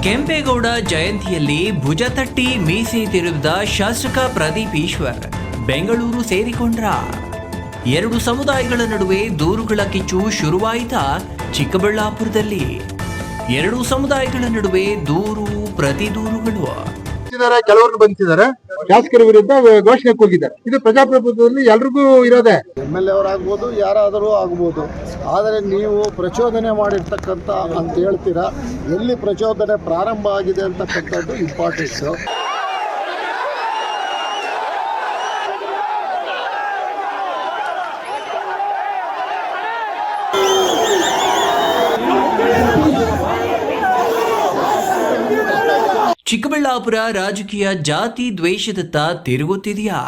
ಕೆಂಪೇಗೌಡ ಜಯಂತಿಯಲ್ಲಿ ಭುಜ ತಟ್ಟಿ ಮೀಸೆ ತಿರುಗಿದ ಶಾಸಕ ಪ್ರದೀಪ್ ಈಶ್ವರ್ ಬೆಂಗಳೂರು ಸೇರಿಕೊಂಡ್ರ. ಎರಡು ಸಮುದಾಯಗಳ ನಡುವೆ ದೂರುಗಳ ಕಿಚ್ಚು ಶುರುವಾಯಿತಾ? ಚಿಕ್ಕಬಳ್ಳಾಪುರದಲ್ಲಿ ಎರಡು ಸಮುದಾಯಗಳ ನಡುವೆ ದೂರು ಪ್ರತಿ ದೂರುಗಳು. ಕೆಲವರು ಬಂದಿದ್ದಾರೆ, ಶಾಸಕರ ವಿರುದ್ಧ ಘೋಷಣೆ ಕೂಗಿದ್ದಾರೆ. ಇದು ಪ್ರಜಾಪ್ರಭುತ್ವದಲ್ಲಿ ಎಲ್ರಿಗೂ ಇರೋದೆ. MLA ಅವರಾಗ್ಬೋದು, ಯಾರಾದರೂ ಆಗ್ಬೋದು. ಆದರೆ ನೀವು ಪ್ರಚೋದನೆ ಮಾಡಿರ್ತಕ್ಕಂಥ ಅಂತ ಹೇಳ್ತೀರಾ, ಎಲ್ಲಿ ಪ್ರಚೋದನೆ ಪ್ರಾರಂಭ ಆಗಿದೆ ಅಂತಕ್ಕಂಥದ್ದು ಇಂಪಾರ್ಟೆನ್ಸು. ಚಿಕ್ಕಬಳ್ಳಾಪುರ ರಾಜಕೀಯ ಜಾತಿ ದ್ವೇಷದತ್ತ ತಿರುಗುತ್ತಿದೆಯಾ?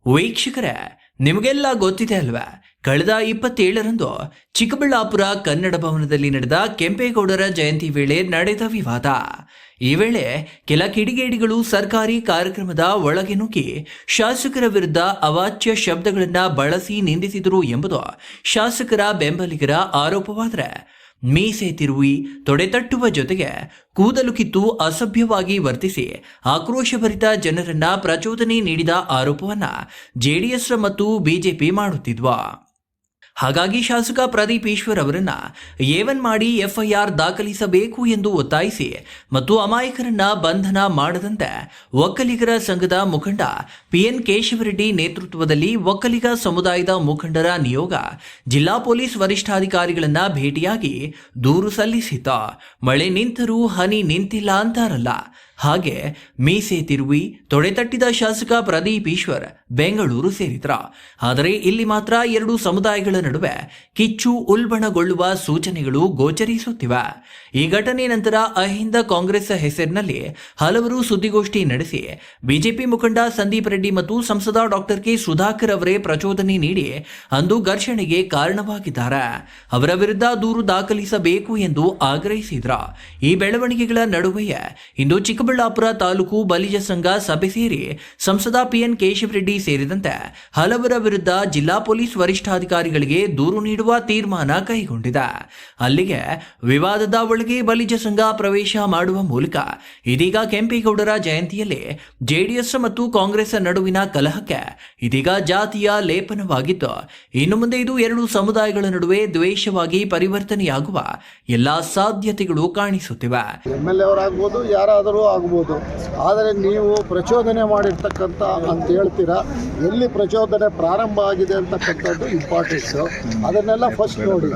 ವೀಕ್ಷಕರೇ, ನಿಮಗೆಲ್ಲ ಗೊತ್ತಿದೆ ಅಲ್ವಾ, ಕಳೆದ 27ರಂದು ಚಿಕ್ಕಬಳ್ಳಾಪುರ ಕನ್ನಡ ಭವನದಲ್ಲಿ ನಡೆದ ಕೆಂಪೇಗೌಡರ ಜಯಂತಿ ವೇಳೆ ನಡೆದ ವಿವಾದ. ಈ ವೇಳೆ ಕೆಲ ಕಿಡಿಗೇಡಿಗಳು ಸರ್ಕಾರಿ ಕಾರ್ಯಕ್ರಮದ ಒಳಗೆ ನುಗ್ಗಿ ಶಾಸಕರ ವಿರುದ್ಧ ಅವಾಚ್ಯ ಶಬ್ದಗಳನ್ನು ಬಳಸಿ ನಿಂದಿಸಿದರು ಎಂಬುದು ಶಾಸಕರ ಬೆಂಬಲಿಗರ ಆರೋಪವಾದರೆ, ಮೀಸೆ ತಿರುವಿ ತೊಡೆತಟ್ಟುವ ಜೊತೆಗೆ ಕೂದಲು ಕಿತ್ತು ಅಸಭ್ಯವಾಗಿ ವರ್ತಿಸಿ ಆಕ್ರೋಶಭರಿತ ಜನರನ್ನ ಪ್ರಚೋದನೆ ನೀಡಿದ ಆರೋಪವನ್ನ ಜೆಡಿಎಸ್ ಮತ್ತು ಬಿಜೆಪಿ ಮಾಡುತ್ತಿದ್ವಾ. ಹಾಗಾಗಿ ಶಾಸಕ ಪ್ರದೀಪ್ ಈಶ್ವರ್ ಅವರನ್ನ A1 ಮಾಡಿ FIR ದಾಖಲಿಸಬೇಕು ಎಂದು ಒತ್ತಾಯಿಸಿ ಮತ್ತು ಅಮಾಯಕರನ್ನ ಬಂಧನ ಮಾಡದಂತೆ ಒಕ್ಕಲಿಗರ ಸಂಘದ ಮುಖಂಡ PN ಕೇಶವರೆಡ್ಡಿ ನೇತೃತ್ವದಲ್ಲಿ ಒಕ್ಕಲಿಗ ಸಮುದಾಯದ ಮುಖಂಡರ ನಿಯೋಗ ಜಿಲ್ಲಾ ಪೊಲೀಸ್ ವರಿಷ್ಠಾಧಿಕಾರಿಗಳನ್ನ ಭೇಟಿಯಾಗಿ ದೂರು ಸಲ್ಲಿಸಿತ. ಮಳೆ ನಿಂತರೂ ಹನಿ ನಿಂತಿಲ್ಲ ಅಂತಾರಲ್ಲ, ಹಾಗೆ ಮೀಸೆ ತಿರುವಿ ತೊಡೆತಟ್ಟಿದ ಶಾಸಕ ಪ್ರದೀಪ್ ಈಶ್ವರ್ ಬೆಂಗಳೂರು ಸೇರಿದ್ರ. ಆದರೆ ಇಲ್ಲಿ ಮಾತ್ರ ಎರಡು ಸಮುದಾಯಗಳ ನಡುವೆ ಕಿಚ್ಚು ಉಲ್ಬಣಗೊಳ್ಳುವ ಸೂಚನೆಗಳು ಗೋಚರಿಸುತ್ತಿವೆ. ಈ ಘಟನೆ ನಂತರ ಅಹಿಂದ ಕಾಂಗ್ರೆಸ್ ಹೆಸರಿನಲ್ಲಿ ಹಲವರು ಸುದ್ದಿಗೋಷ್ಠಿ ನಡೆಸಿ ಬಿಜೆಪಿ ಮುಖಂಡ ಸಂದೀಪ್ ರೆಡ್ಡಿ ಮತ್ತು ಸಂಸದ ಡಾಕ್ಟರ್ ಕೆ ಸುಧಾಕರ್ ಅವರೇ ಪ್ರಚೋದನೆ ನೀಡಿ ಅಂದು ಘರ್ಷಣೆಗೆ ಕಾರಣವಾಗಿದ್ದಾರೆ. ಅವರ ವಿರುದ್ಧ ದೂರು ದಾಖಲಿಸಬೇಕು ಎಂದು ಆಗ್ರಹಿಸಿದ್ರ. ಈ ಬೆಳವಣಿಗೆಗಳ ನಡುವೆಯೇ ಇಂದು ಚಿಕ್ಕಬಳ್ಳಾಪುರ ತಾಲೂಕು ಬಲಿಜ ಸಂಘ ಸಭೆ ಸೇರಿ ಸಂಸದ PN ಕೇಶವರೆಡ್ಡಿ ಸೇರಿದಂತೆ ಹಲವರ ವಿರುದ್ಧ ಜಿಲ್ಲಾ ಪೊಲೀಸ್ ವರಿಷ್ಠಾಧಿಕಾರಿಗಳಿಗೆ ದೂರು ನೀಡುವ ತೀರ್ಮಾನ ಕೈಗೊಂಡಿದೆ. ಅಲ್ಲಿಗೆ ವಿವಾದದ ಒಳಗೆ ಬಲಿಜ ಸಂಘ ಪ್ರವೇಶ ಮಾಡುವ ಮೂಲಕ ಇದೀಗ ಕೆಂಪೇಗೌಡರ ಜಯಂತಿಯಲ್ಲಿ ಜೆಡಿಎಸ್ ಮತ್ತು ಕಾಂಗ್ರೆಸ್ ನಡುವಿನ ಕಲಹಕ್ಕೆ ಇದೀಗ ಜಾತಿಯ ಲೇಪನವಾಗಿದ್ದು, ಇನ್ನು ಮುಂದೆ ಇದು ಎರಡು ಸಮುದಾಯಗಳ ನಡುವೆ ದ್ವೇಷವಾಗಿ ಪರಿವರ್ತನೆಯಾಗುವ ಎಲ್ಲಾ ಸಾಧ್ಯತೆಗಳು ಕಾಣಿಸುತ್ತಿವೆ. MLA ಅವರಾಗ್ಬೋದು, ಯಾರಾದರೂ ಆಗ್ಬೋದು. ಆದರೆ ನೀವು ಪ್ರಚೋದನೆ ಮಾಡಿರ್ತಕ್ಕಂಥ ಅಂತ ಹೇಳ್ತೀರಾ, ಎಲ್ಲಿ ಪ್ರಚೋದನೆ ಪ್ರಾರಂಭ ಆಗಿದೆ ಅಂತಕ್ಕಂಥದ್ದು ಇಂಪಾರ್ಟೆನ್ಸು. ಅದನ್ನೆಲ್ಲ ಫಸ್ಟ್ ನೋಡಿ.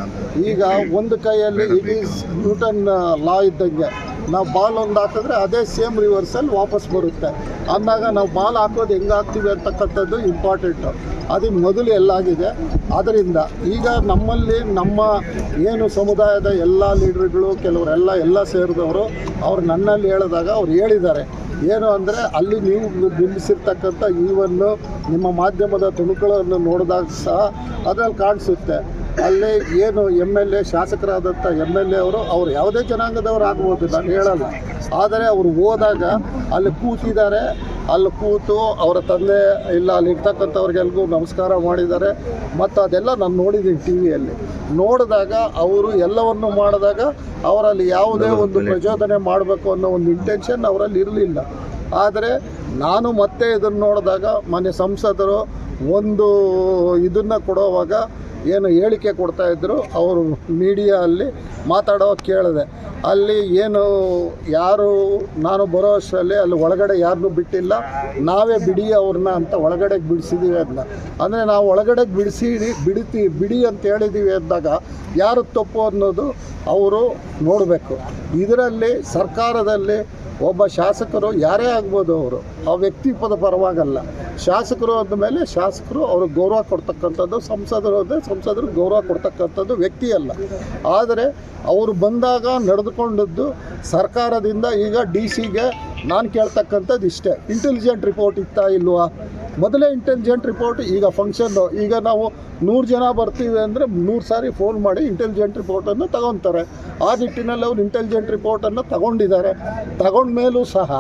ಈಗ ಒಂದು ಕೈಯಲ್ಲಿ ಇಟ್ ಈಸ್ ನ್ಯೂಟನ್ ಲಾ ಇದ್ದಂಗೆ, ನಾವು ಬಾಲ್ ಒಂದು ಹಾಕಿದ್ರೆ ಅದೇ ಸೇಮ್ ರಿವರ್ಸಲ್ಲಿ ವಾಪಸ್ ಬರುತ್ತೆ. ಅಂದಾಗ ನಾವು ಬಾಲ್ ಹಾಕೋದು ಹೆಂಗೆ ಹಾಕ್ತೀವಿ ಅಂತಕ್ಕಂಥದ್ದು ಇಂಪಾರ್ಟೆಂಟು. ಅದು ಮೊದಲು ಎಲ್ಲಾಗಿದೆ. ಆದ್ದರಿಂದ ಈಗ ನಮ್ಮಲ್ಲಿ ನಮ್ಮ ಏನು ಸಮುದಾಯದ ಎಲ್ಲ ಲೀಡ್ರುಗಳು ಕೆಲವರೆಲ್ಲ ಸೇರಿದವರು ಅವ್ರು ನನ್ನಲ್ಲಿ ಹೇಳಿದಾಗ ಅವ್ರು ಹೇಳಿದ್ದಾರೆ ಏನು ಅಂದರೆ, ಅಲ್ಲಿ ನೀವು ಬಿಂಬಿಸಿರ್ತಕ್ಕಂಥ ಈವನ್ನು ನಿಮ್ಮ ಮಾಧ್ಯಮದ ತುಣುಕುಗಳನ್ನು ನೋಡಿದಾಗ ಸಹ ಅದರಲ್ಲಿ ಕಾಣಿಸುತ್ತೆ. ಅಲ್ಲಿ ಏನು MLA ಶಾಸಕರಾದಂಥ MLA ಅವರು ಯಾವುದೇ ಜನಾಂಗದವರು ಆಗ್ಬೋದು, ನಾನು ಹೇಳಲ್ಲ. ಆದರೆ ಅವರು ಹೋದಾಗ ಅಲ್ಲಿ ಕೂತಿದ್ದಾರೆ, ಅಲ್ಲಿ ಕೂತು ಅವರ ತಂದೆ ಇಲ್ಲ ಅಲ್ಲಿ ಇರ್ತಕ್ಕಂಥವ್ರಿಗೆಲ್ಗೂ ನಮಸ್ಕಾರ ಮಾಡಿದ್ದಾರೆ. ಮತ್ತು ಅದೆಲ್ಲ ನಾನು ನೋಡಿದ್ದೀನಿ ಟಿವಿಯಲ್ಲಿ. ನೋಡಿದಾಗ ಅವರು ಎಲ್ಲವನ್ನು ಮಾಡಿದಾಗ ಅವರಲ್ಲಿ ಯಾವುದೇ ಒಂದು ಪ್ರಚೋದನೆ ಮಾಡಬೇಕು ಅನ್ನೋ ಒಂದು ಇಂಟೆನ್ಷನ್ ಅವರಲ್ಲಿ ಇರಲಿಲ್ಲ. ಆದರೆ ನಾನು ಮತ್ತೆ ಇದನ್ನು ನೋಡಿದಾಗ ಮಾನ್ಯ ಸಂಸದರು ಒಂದು ಇದನ್ನು ಕೊಡೋವಾಗ ಏನು ಹೇಳಿಕೆ ಕೊಡ್ತಾಯಿದ್ರು, ಅವರು ಮೀಡಿಯಾ ಅಲ್ಲಿ ಮಾತಾಡೋ ಕೇಳಿದೆ. ಅಲ್ಲಿ ಏನು ಯಾರು ನಾನು ಬರೋ ಅಷ್ಟರಲ್ಲಿ ಅಲ್ಲಿ ಒಳಗಡೆ ಯಾರನ್ನೂ ಬಿಟ್ಟಿಲ್ಲ, ನಾವೇ ಬಿಡಿ ಅವ್ರನ್ನ ಅಂತ ಒಳಗಡೆಗೆ ಬಿಡಿಸಿದ್ದೀವಿ ಅದನ್ನ. ಅಂದರೆ ನಾವು ಒಳಗಡೆಗೆ ಬಿಡಿ ಅಂತ ಹೇಳಿದ್ದೀವಿ ಅಂದಾಗ ಯಾರು ತಪ್ಪು ಅನ್ನೋದು ಅವರು ನೋಡಬೇಕು. ಇದರಲ್ಲಿ ಸರ್ಕಾರದಲ್ಲಿ ಒಬ್ಬ ಶಾಸಕರು ಯಾರೇ ಆಗ್ಬೋದು, ಅವರು ಆ ವ್ಯಕ್ತಿ ಪರವಾಗಲ್ಲ. ಶಾಸಕರು ಅಂದಮೇಲೆ ಶಾಸಕರು ಅವ್ರಿಗೆ ಗೌರವ ಕೊಡ್ತಕ್ಕಂಥದ್ದು, ಸಂಸದರು ಗೌರವ ಕೊಡ್ತಕ್ಕಂಥದ್ದು ವ್ಯಕ್ತಿ ಅಲ್ಲ. ಆದರೆ ಅವರು ಬಂದಾಗ ನಡೆದುಕೊಂಡದ್ದು ಸರ್ಕಾರದಿಂದ ಈಗ DC-ಗೆ ನಾನು ಕೇಳ್ತಕ್ಕಂಥದ್ದು ಇಷ್ಟೇ, ಇಂಟೆಲಿಜೆಂಟ್ ರಿಪೋರ್ಟ್ ಇತ್ತಾ ಇಲ್ವಾ? ಮೊದಲೇ ಇಂಟೆಲಿಜೆಂಟ್ ರಿಪೋರ್ಟ್. ಈಗ ಫಂಕ್ಷನ್ನು ಈಗ ನಾವು 100 ಜನ ಬರ್ತೀವಿ ಅಂದರೆ 100 ಸಾರಿ ಫೋನ್ ಮಾಡಿ ಇಂಟೆಲಿಜೆಂಟ್ ರಿಪೋರ್ಟನ್ನು ತಗೊತಾರೆ. ಆ ನಿಟ್ಟಿನಲ್ಲಿ ಅವರು ಇಂಟೆಲಿಜೆಂಟ್ ರಿಪೋರ್ಟನ್ನು ತಗೊಂಡಿದ್ದಾರೆ. ತಗೊಂಡ್ಮೇಲೂ ಸಹ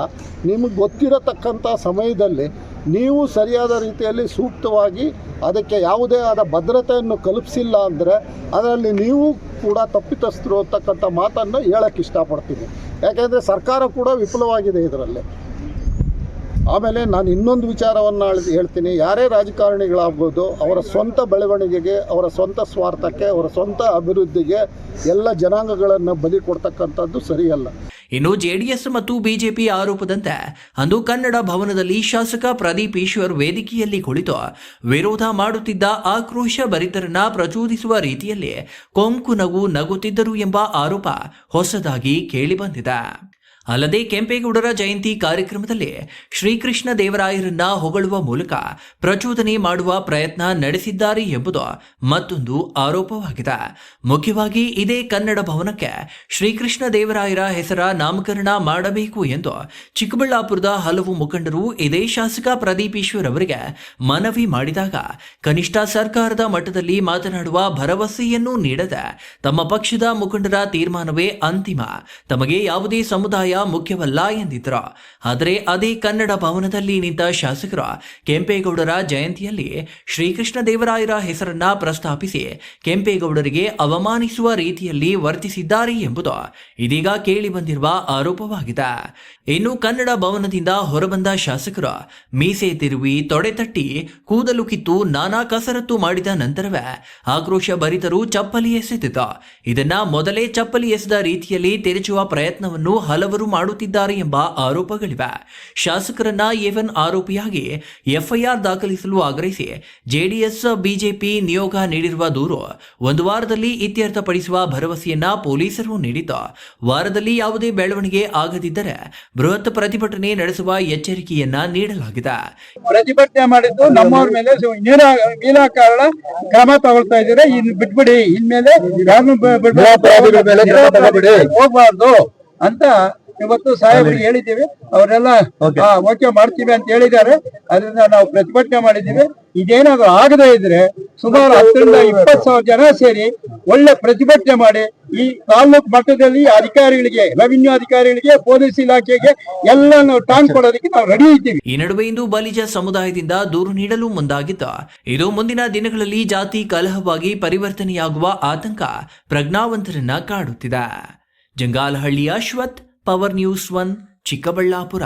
ನಿಮಗೆ ಗೊತ್ತಿರತಕ್ಕಂಥ ಸಮಯದಲ್ಲಿ ನೀವು ಸರಿಯಾದ ರೀತಿಯಲ್ಲಿ ಸೂಕ್ತವಾಗಿ ಅದಕ್ಕೆ ಯಾವುದೇ ಆದ ಭದ್ರತೆಯನ್ನು ಕಲ್ಪಿಸಿಲ್ಲ ಅಂದರೆ ಅದರಲ್ಲಿ ನೀವು ಕೂಡ ತಪ್ಪಿತಸ್ಥರು ಅಂತಕ್ಕಂಥ ಮಾತನ್ನು ಹೇಳೋಕ್ಕೆ ಇಷ್ಟಪಡ್ತೀನಿ. ಯಾಕೆಂದರೆ ಸರ್ಕಾರ ಕೂಡ ವಿಫಲವಾಗಿದೆ ಇದರಲ್ಲಿ. ಆಮೇಲೆ ನಾನು ಇನ್ನೊಂದು ವಿಚಾರವನ್ನು ಹೇಳ್ತೀನಿ, ಯಾರೇ ರಾಜಕಾರಣಿಗಳಾಗ್ಬೋದು ಅವರ ಸ್ವಂತ ಬೆಳವಣಿಗೆಗೆ, ಅವರ ಸ್ವಂತ ಸ್ವಾರ್ಥಕ್ಕೆ, ಅವರ ಸ್ವಂತ ಅಭಿವೃದ್ಧಿಗೆ ಎಲ್ಲ ಜನಾಂಗಗಳನ್ನು ಬಲಿ ಕೊಡ್ತಕ್ಕಂಥದ್ದು ಸರಿಯಲ್ಲ. ಇನ್ನು ಜೆಡಿಎಸ್ ಮತ್ತು ಬಿಜೆಪಿ ಆರೋಪದಂತೆ ಅಂದು ಕನ್ನಡ ಭವನದಲ್ಲಿ ಶಾಸಕ ಪ್ರದೀಪ್ ಈಶ್ವರ್ ವೇದಿಕೆಯಲ್ಲಿ ಕುಳಿತು ವಿರೋಧ ಮಾಡುತ್ತಿದ್ದ ಆಕ್ರೋಶ ಭರಿತರನ್ನ ಪ್ರಚೋದಿಸುವ ರೀತಿಯಲ್ಲಿ ಕೊಂಕು ನಗು ನಗುತ್ತಿದ್ದರು ಎಂಬ ಆರೋಪ ಹೊಸದಾಗಿ ಕೇಳಿಬಂದಿದೆ. ಅಲ್ಲದೆ ಕೆಂಪೇಗೌಡರ ಜಯಂತಿ ಕಾರ್ಯಕ್ರಮದಲ್ಲಿ ಶ್ರೀಕೃಷ್ಣ ದೇವರಾಯರನ್ನ ಹೊಗಳುವ ಮೂಲಕ ಪ್ರಚೋದನೆ ಮಾಡುವ ಪ್ರಯತ್ನ ನಡೆಸಿದ್ದಾರೆ ಎಂಬುದು ಮತ್ತೊಂದು ಆರೋಪವಾಗಿದೆ. ಮುಖ್ಯವಾಗಿ ಇದೇ ಕನ್ನಡ ಭವನಕ್ಕೆ ಶ್ರೀಕೃಷ್ಣ ದೇವರಾಯರ ಹೆಸರ ನಾಮಕರಣ ಮಾಡಬೇಕು ಎಂದು ಚಿಕ್ಕಬಳ್ಳಾಪುರದ ಹಲವು ಮುಖಂಡರು ಇದೇ ಶಾಸಕ ಪ್ರದೀಪ್ ಈಶ್ವರ್ ಅವರಿಗೆ ಮನವಿ ಮಾಡಿದಾಗ ಕನಿಷ್ಠ ಸರ್ಕಾರದ ಮಟ್ಟದಲ್ಲಿ ಮಾತನಾಡುವ ಭರವಸೆಯನ್ನೂ ನೀಡದೆ ತಮ್ಮ ಪಕ್ಷದ ಮುಖಂಡರ ತೀರ್ಮಾನವೇ ಅಂತಿಮ, ತಮಗೆ ಯಾವುದೇ ಸಮುದಾಯ ಮುಖ್ಯವಲ್ಲ ಎಂದಿದ್ರು. ಆದರೆ ಅದೇ ಕನ್ನಡ ಭವನದಲ್ಲಿ ನಿಂತ ಶಾಸಕರು ಕೆಂಪೇಗೌಡರ ಜಯಂತಿಯಲ್ಲಿ ಶ್ರೀಕೃಷ್ಣ ದೇವರಾಯರ ಹೆಸರನ್ನ ಪ್ರಸ್ತಾಪಿಸಿ ಕೆಂಪೇಗೌಡರಿಗೆ ಅವಮಾನಿಸುವ ರೀತಿಯಲ್ಲಿ ವರ್ತಿಸಿದ್ದಾರೆ ಎಂಬುದು ಇದೀಗ ಕೇಳಿಬಂದಿರುವ ಆರೋಪವಾಗಿದೆ. ಇನ್ನು ಕನ್ನಡ ಭವನದಿಂದ ಹೊರಬಂದ ಶಾಸಕರು ಮೀಸೆ ತಿರುವಿ, ತೊಡೆತಟ್ಟಿ, ಕೂದಲು ಕಿತ್ತು ನಾನಾ ಕಸರತ್ತು ಮಾಡಿದ ನಂತರವೇ ಆಕ್ರೋಶ ಭರಿತರು ಚಪ್ಪಲಿ ಎಸೆದಿದ್ದು, ಇದನ್ನ ಮೊದಲೇ ಚಪ್ಪಲಿ ಎಸೆದ ರೀತಿಯಲ್ಲಿ ತಿರುಚುವ ಪ್ರಯತ್ನವನ್ನು ಹಲವರು ಮಾಡುತ್ತಿದ್ದಾರೆ ಎಂಬ ಆರೋಪಗಳಿವೆ. ಶಾಸಕರನ್ನ A1 ಆರೋಪಿಯಾಗಿ ಎಫ್ಐಆರ್ ದಾಖಲಿಸಲು ಆಗ್ರಹಿಸಿ ಜೆಡಿಎಸ್ ಬಿಜೆಪಿ ನಿಯೋಗ ನೀಡಿರುವ ದೂರು ಒಂದು ವಾರದಲ್ಲಿ ಇತ್ಯರ್ಥಪಡಿಸುವ ಭರವಸೆಯನ್ನ ಪೊಲೀಸರು ನೀಡಿದ್ದು, ವಾರದಲ್ಲಿ ಯಾವುದೇ ಬೆಳವಣಿಗೆ ಆಗದಿದ್ದರೆ ಬೃಹತ್ ಪ್ರತಿಭಟನೆ ನಡೆಸುವ ಎಚ್ಚರಿಕೆಯನ್ನ ನೀಡಲಾಗಿದೆ. ಪ್ರತಿಭಟನೆ ಮಾಡಿದ್ದು ನಮ್ಮವ್ರ ಮೇಲೆ ವಿನಾಕಾರಣ ಕ್ರಮ ತಗೊಳ್ತಾ ಇದ್ದಾರೆ. ಇನ್ನು ಬಿಟ್ಬಿಡಿ, ಇನ್ಮೇಲೆ ಹೋಗ್ಬಾರ್ದು ಅಂತ ಇವತ್ತು ಸಾಹೇಬರಿಗೆ ಹೇಳಿದ್ದೀವಿ. ಅವರೆಲ್ಲ ಓಕೆ ಮಾಡ್ತೀವಿ ಅಂತ ಹೇಳಿದ್ದಾರೆ. ಅದರಿಂದ ನಾವು ಪ್ರತಿಭಟನೆ ಮಾಡಿದ್ದೀವಿ. ಇದೇನಾದ್ರು ಆಗದೇ ಇದ್ರೆ ಸುಮಾರು 10ರಿಂದ 20,000 ಜನ ಸೇರಿ ಒಳ್ಳೆ ಪ್ರತಿಭಟನೆ ಮಾಡಿ ಈ ತಾಲೂಕು ಮಟ್ಟದಲ್ಲಿ ಅಧಿಕಾರಿಗಳಿಗೆ, ರೆವಿನ್ಯೂ ಅಧಿಕಾರಿಗಳಿಗೆ, ಪೊಲೀಸ್ ಇಲಾಖೆಗೆ ಎಲ್ಲ ನಾವು ಟಾಂಗ್ ಕೊಡೋದಕ್ಕೆ ನಾವು ರೆಡಿ ಇದ್ದೀವಿ. ಈ ನಡುವೆ ಇಂದು ಬಲಿಜ ಸಮುದಾಯದಿಂದ ದೂರು ನೀಡಲು ಮುಂದಾಗಿದ್ದು, ಇದು ಮುಂದಿನ ದಿನಗಳಲ್ಲಿ ಜಾತಿ ಕಲಹವಾಗಿ ಪರಿವರ್ತನೆಯಾಗುವ ಆತಂಕ ಪ್ರಜ್ಞಾವಂತರನ್ನ ಕಾಡುತ್ತಿದೆ. Jangalahalli Ashwath, power news 1, Chikkaballapur.